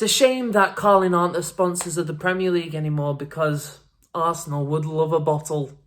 It's a shame that Carling aren't the sponsors of the Premier League anymore, because Arsenal would love a bottle.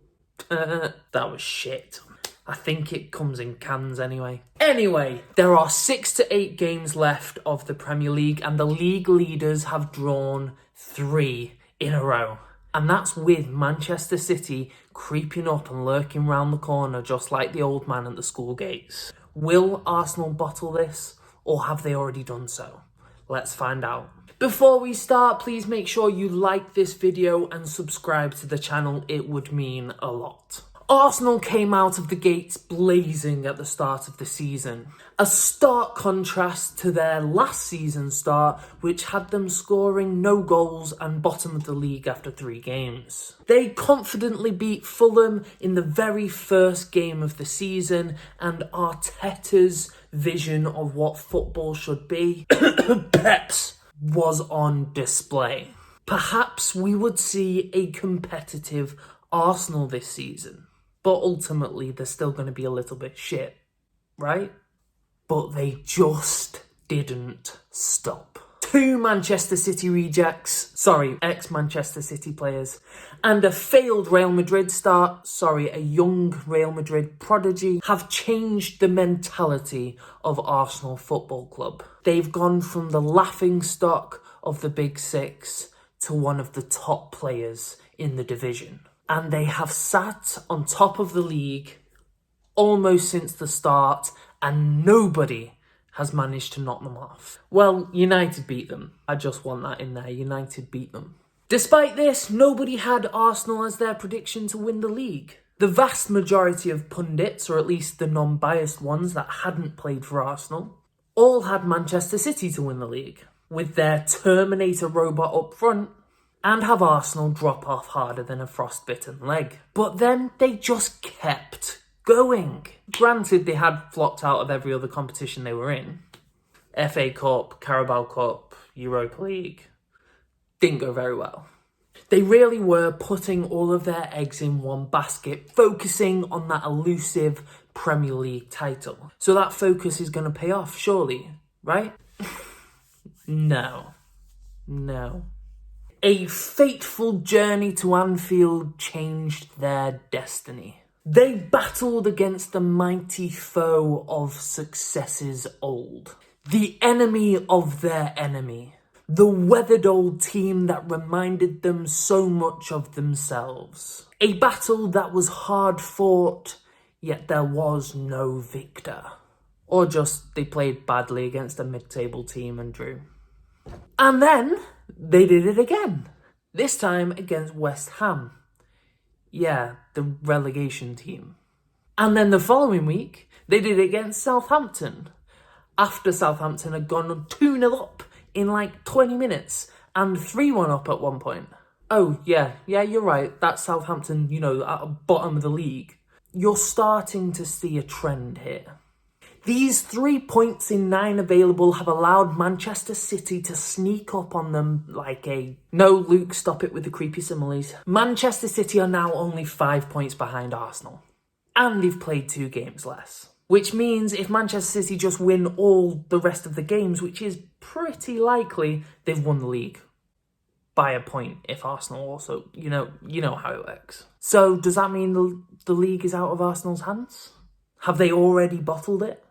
That was shit. I think it comes in cans anyway. Anyway, there are 6 to 8 games left of the Premier League, and the league leaders have drawn 3 in a row. And that's with Manchester City creeping up and lurking round the corner just like the old man at the school gates. Will Arsenal bottle this, or have they already done so? Let's find out. Before we start, please make sure you like this video and subscribe to the channel. It would mean a lot. Arsenal came out of the gates blazing at the start of the season. A stark contrast to their last season start, which had them scoring no goals and bottom of the league after 3 games. They confidently beat Fulham in the very first game of the season, and Arteta's vision of what football should be, Peps, was on display. Perhaps we would see a competitive Arsenal this season. But ultimately, they're still going to be a little bit shit, right? But they just didn't stop. 2 Manchester City rejects, ex-Manchester City players, and a failed Real Madrid a young Real Madrid prodigy, have changed the mentality of Arsenal Football Club. They've gone from the laughingstock of the Big Six to one of the top players in the division. And they have sat on top of the league almost since the start, and nobody has managed to knock them off. Well, United beat them. I just want that in there. United beat them. Despite this, nobody had Arsenal as their prediction to win the league. The vast majority of pundits, or at least the non-biased ones that hadn't played for Arsenal, all had Manchester City to win the league, with their Terminator robot up front, and have Arsenal drop off harder than a frostbitten leg. But then they just kept going. Granted, they had flopped out of every other competition they were in. FA Cup, Carabao Cup, Europa League. Didn't go very well. They really were putting all of their eggs in one basket, focusing on that elusive Premier League title. So that focus is going to pay off, surely, right? No. A fateful journey to Anfield changed their destiny. They battled against the mighty foe of successes old, the enemy of their enemy, the weathered old team that reminded them so much of themselves. A battle that was hard fought, yet there was no victor. Or just they played badly against a mid-table team and drew. And then they did it again, this time against West Ham. Yeah, the relegation team. And then the following week, they did it against Southampton, after Southampton had gone 2-0 up in like 20 minutes and 3-1 up at one point. Oh, yeah, you're right, that's Southampton, at the bottom of the league. You're starting to see a trend here. These 3 points in 9 available have allowed Manchester City to sneak up on them like a... No, Luke, stop it with the creepy similes. Manchester City are now only 5 points behind Arsenal. And they've played 2 games less. Which means if Manchester City just win all the rest of the games, which is pretty likely, they've won the league. By a point, if Arsenal also... You know how it works. So, does that mean the league is out of Arsenal's hands? Have they already bottled it?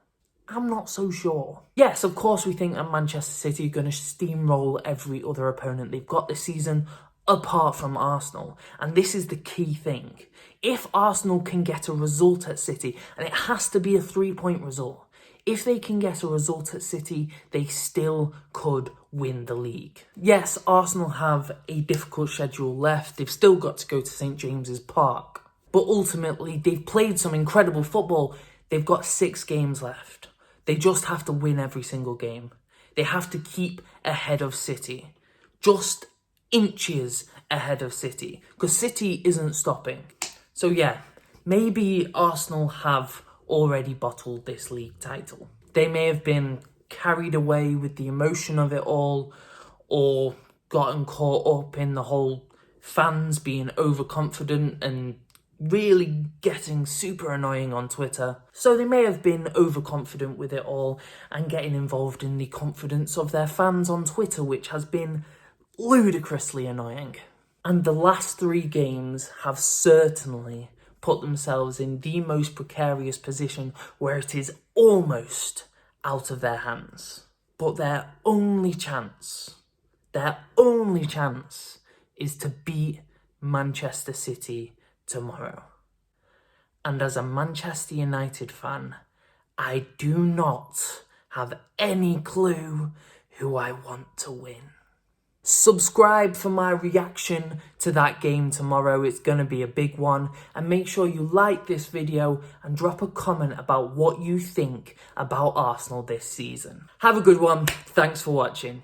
I'm not so sure. Yes, of course we think that Manchester City are going to steamroll every other opponent they've got this season, apart from Arsenal. And this is the key thing. If Arsenal can get a result at City, and it has to be a 3-point result, if they can get a result at City, they still could win the league. Yes, Arsenal have a difficult schedule left. They've still got to go to St James's Park. But ultimately, they've played some incredible football. They've got 6 games left. They just have to win every single game. They have to keep ahead of City. Just inches ahead of City. Because City isn't stopping. So yeah, maybe Arsenal have already bottled this league title. They may have been carried away with the emotion of it all, or gotten caught up in the whole fans being overconfident and really getting super annoying on Twitter. So they may have been overconfident with it all and getting involved in the confidence of their fans on Twitter, which has been ludicrously annoying. And the last 3 games have certainly put themselves in the most precarious position where it is almost out of their hands. But their only chance is to beat Manchester City tomorrow. And as a Manchester United fan, I do not have any clue who I want to win. Subscribe for my reaction to that game tomorrow. It's going to be a big one. And make sure you like this video and drop a comment about what you think about Arsenal this season. Have a good one. Thanks for watching.